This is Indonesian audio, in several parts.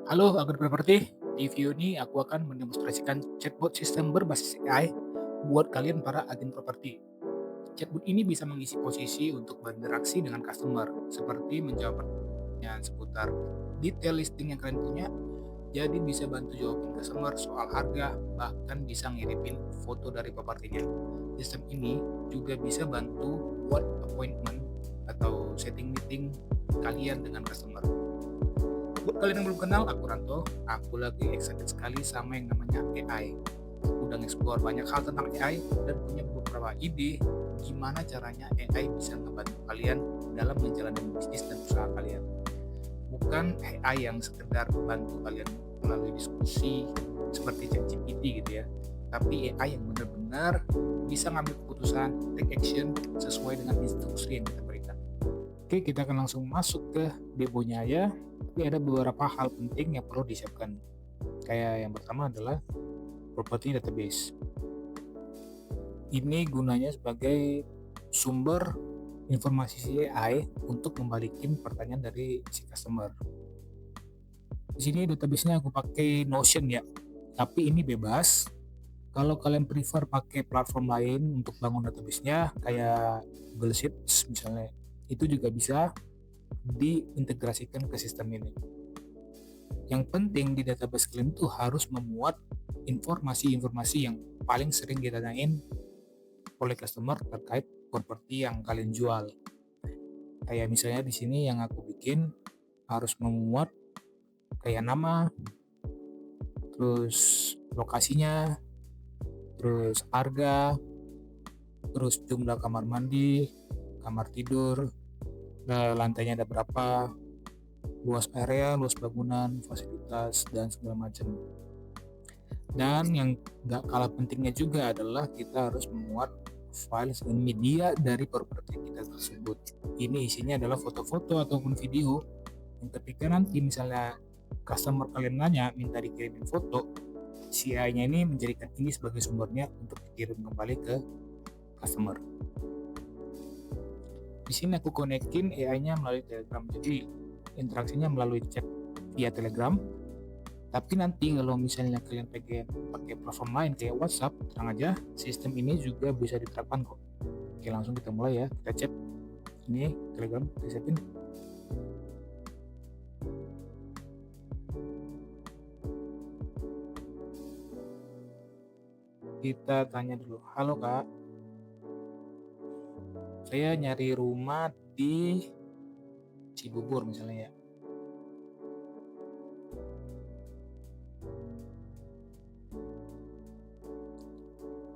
Halo agen properti, di video ini aku akan mendemonstrasikan chatbot sistem berbasis AI buat kalian para agen properti. Chatbot ini bisa mengisi posisi untuk berinteraksi dengan customer, seperti menjawab pertanyaan seputar detail listing yang kalian punya, jadi bisa bantu jawabin customer soal harga, bahkan bisa ngirimin foto dari propertinya. Sistem ini juga bisa bantu buat appointment atau setting meeting kalian dengan customer. Buat kalian yang belum kenal, aku Ranto. Aku lagi excited sekali sama yang namanya AI. Aku udah explore banyak hal tentang AI dan punya beberapa ide gimana caranya AI bisa ngebantu kalian dalam menjalani bisnis dan usaha kalian. Bukan AI yang sekedar membantu kalian melalui diskusi seperti ChatGPT gitu ya. Tapi AI yang benar-benar bisa ngambil keputusan, take action sesuai dengan instruksi yang kita berikan. Oke, kita akan langsung masuk ke demonya ya. Tapi ada beberapa hal penting yang perlu disiapkan. Kayak yang pertama adalah property database. Ini gunanya sebagai sumber informasi si AI untuk membalikin pertanyaan dari si customer. Di sini database-nya aku pakai Notion ya. Tapi ini bebas. Kalau kalian prefer pakai platform lain untuk bangun database-nya kayak Google Sheets misalnya, itu juga bisa diintegrasikan ke sistem ini. Yang penting di database kalian itu harus memuat informasi-informasi yang paling sering ditanyain oleh customer terkait properti yang kalian jual. Kayak misalnya di sini yang aku bikin harus memuat kayak nama, terus lokasinya, terus harga, terus jumlah kamar mandi, kamar tidur, lantainya ada berapa, luas area, luas bangunan, fasilitas, dan segala macam. Dan yang gak kalah pentingnya juga adalah kita harus memuat file media dari properti kita tersebut. Ini isinya adalah foto-foto ataupun video yang ketika nanti misalnya customer kalian nanya minta dikirimin foto, si AI-nya ini menjadikan ini sebagai sumbernya untuk dikirim kembali ke customer. Di sini aku konekin AI-nya melalui Telegram, jadi interaksinya melalui chat via Telegram. Tapi nanti kalau misalnya kalian pengen pakai platform lain kayak WhatsApp, tenang aja, sistem ini juga bisa diterapkan kok. Oke, langsung kita mulai ya. Kita chat ini Telegram, kita siapin. Kita tanya dulu, halo kak, saya nyari rumah di Cibubur misalnya ya.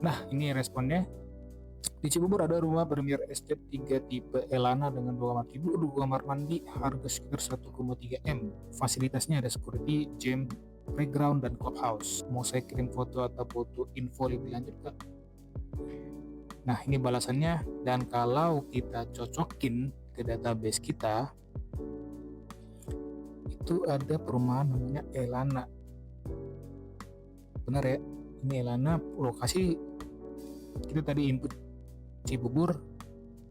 Nah, ini responnya. Di Cibubur ada rumah Premier Estate 3 tipe Elana dengan 2 kamar tidur, 2 kamar mandi, harga sekitar 1,3 M. Fasilitasnya ada security, gym, playground, dan clubhouse. Mau saya kirim foto atau foto info lebih lanjut kak? Nah, ini balasannya. Dan kalau kita cocokin ke database kita, itu ada perumahan namanya Elana. Benar ya? Ini Elana, lokasi kita tadi input Cibubur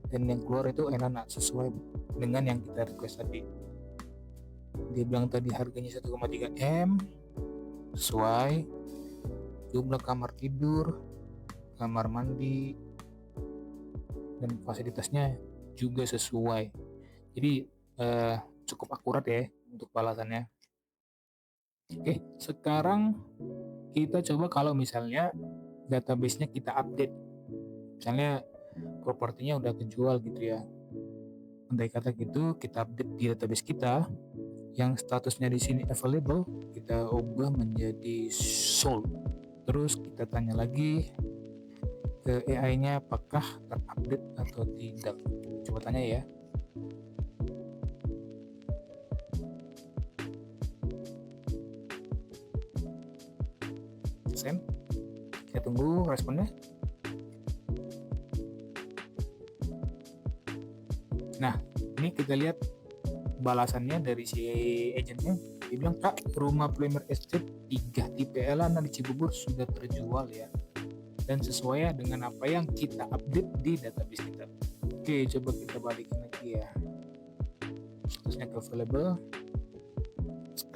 dan yang keluar itu Elana sesuai dengan yang kita request tadi. Dia bilang tadi harganya 1,3 M, sesuai. Jumlah kamar tidur, kamar mandi, dan fasilitasnya juga sesuai. Jadi cukup akurat ya untuk balasannya. Oke, sekarang kita coba kalau misalnya database-nya kita update. Misalnya propertinya udah kejual gitu ya. Andai kata gitu, kita update di database kita yang statusnya di sini available, kita ubah menjadi sold. Terus kita tanya lagi ke AI-nya apakah terupdate atau tidak. Coba tanya ya. Send. Kita tunggu responnya. Nah, ini kita lihat balasannya dari si agentnya. Dia bilang, kak, rumah Premier Estate 3 tipe Elana di Cibubur sudah terjual ya, dan sesuai dengan apa yang kita update di database kita. Oke, coba kita balikin lagi ya. Statusnya ke available.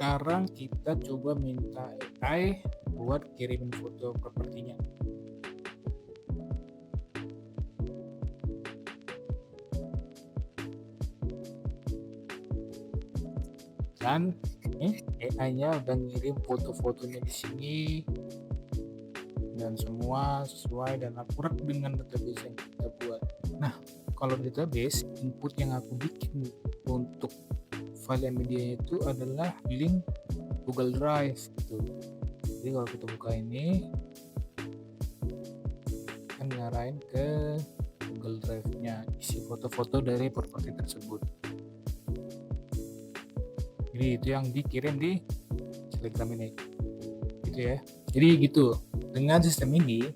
Sekarang kita coba minta AI buat kirimin foto propertinya. Dan AI-nya udah ngirim foto-fotonya di sini dan semua sesuai dan akurat dengan database yang kita buat. Nah, kalau database, input yang aku bikin untuk file media itu adalah link Google Drive gitu. Jadi kalau kita buka ini akan ngarahin ke Google Drive-nya isi foto-foto dari properti tersebut. Jadi itu yang dikirim di Telegram ini, gitu ya. Jadi gitu, dengan sistem ini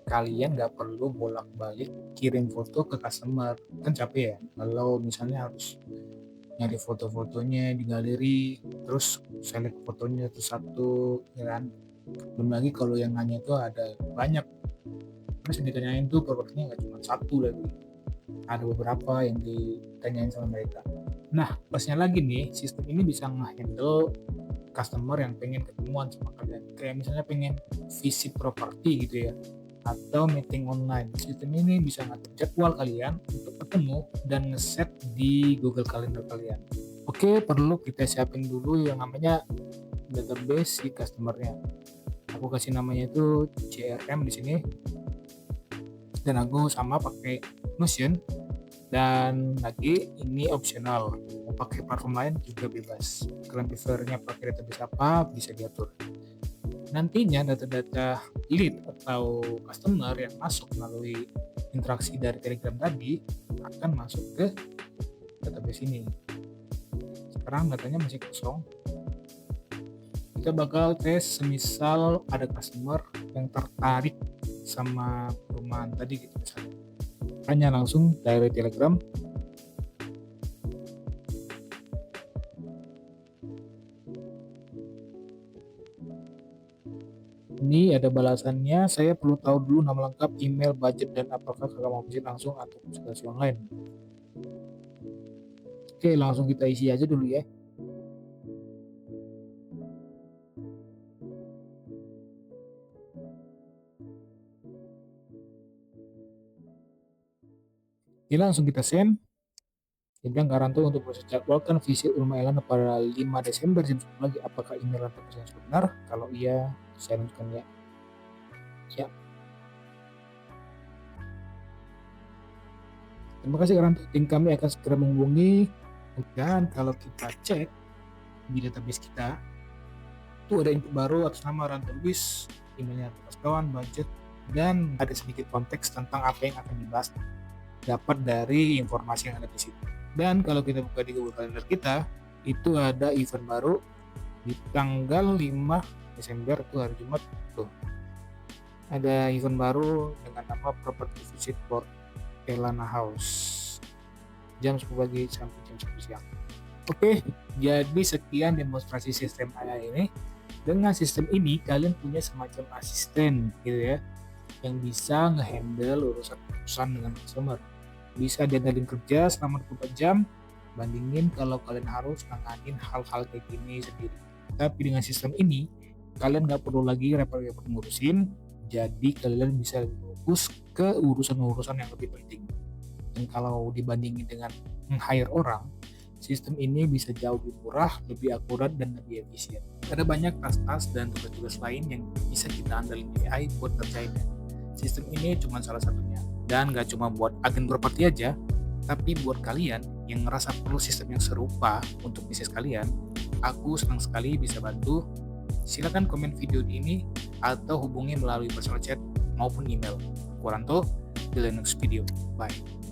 kalian nggak perlu bolak-balik kirim foto ke customer, kan capek ya. Kalau misalnya harus nyari foto-fotonya di galeri, terus select fotonya satu-satu, ya kan. Belum lagi kalau yang nanya itu ada banyak, terus yang ditanyain tuh propertinya nggak cuma satu lagi, ada beberapa yang ditanyain sama mereka. Nah, plusnya lagi nih, sistem ini bisa nge-handle customer yang pengen ketemuan sama kalian. Kayak misalnya pengen visit properti gitu ya, atau meeting online. Sistem ini bisa ngatur jadwal kalian untuk ketemu dan ngeset di Google Calendar kalian. Oke, perlu kita siapin dulu yang namanya database si customernya. Aku kasih namanya itu CRM di sini. Dan aku sama pakai Notion. Dan lagi ini opsional, mau pakai platform lain juga bebas. Kalian prefernya pakai database apa bisa diatur. Nantinya data-data lead atau customer yang masuk melalui interaksi dari Telegram tadi akan masuk ke database ini. Sekarang datanya masih kosong. Kita bakal tes semisal ada customer yang tertarik sama perumahan tadi gitu misalnya. Hanya langsung dari Telegram. Ini ada balasannya, saya perlu tahu dulu nama lengkap, email, budget, dan apakah kakak mau visit langsung atau konsultasi online. Oke, langsung kita isi aja dulu ya. Ini langsung kita send. Dia bilang Garanto untuk proses jadwalkan visit rumah Elana pada 5 Desember jam 10 pagi. Apakah email atau pesan benar? Kalau iya, saya lanjutkan ya. Ya. Terima kasih Garanto. Tim kami akan segera menghubungi. Dan kalau kita cek di database kita, itu ada input baru atas nama Ranto Luis, emailnya atas kawan, budget, dan ada sedikit konteks tentang apa yang akan dibahas dapat dari informasi yang ada di situ. Dan kalau kita buka di Google Calendar kita, itu ada event baru di tanggal 5 Desember, itu hari Jumat tuh. Ada event baru dengan nama Property Visit for Elana House. Jam 10 pagi sampai jam 10 siang. Oke, jadi sekian demonstrasi sistem AI ini. Dengan sistem ini kalian punya semacam asisten gitu ya, yang bisa ngehandle urusan dengan customer. Bisa diandalkan kerja selama 24 jam, bandingin kalau kalian harus nanganin hal-hal kayak gini sendiri. Tapi dengan sistem ini, kalian nggak perlu lagi repot-repot ngurusin, jadi kalian bisa fokus ke urusan-urusan yang lebih penting. Dan kalau dibandingin dengan meng-hire orang, sistem ini bisa jauh lebih murah, lebih akurat, dan lebih efisien. Ada banyak tas-tas dan tugas-tugas lain yang bisa kita andalin AI buat kerjainnya. Sistem ini cuma salah satunya. Dan gak cuma buat agen properti aja, tapi buat kalian yang ngerasa perlu sistem yang serupa untuk bisnis kalian, aku senang sekali bisa bantu. Silakan komen video ini atau hubungi melalui personal chat maupun email. Aku Ranto, di next video. Bye.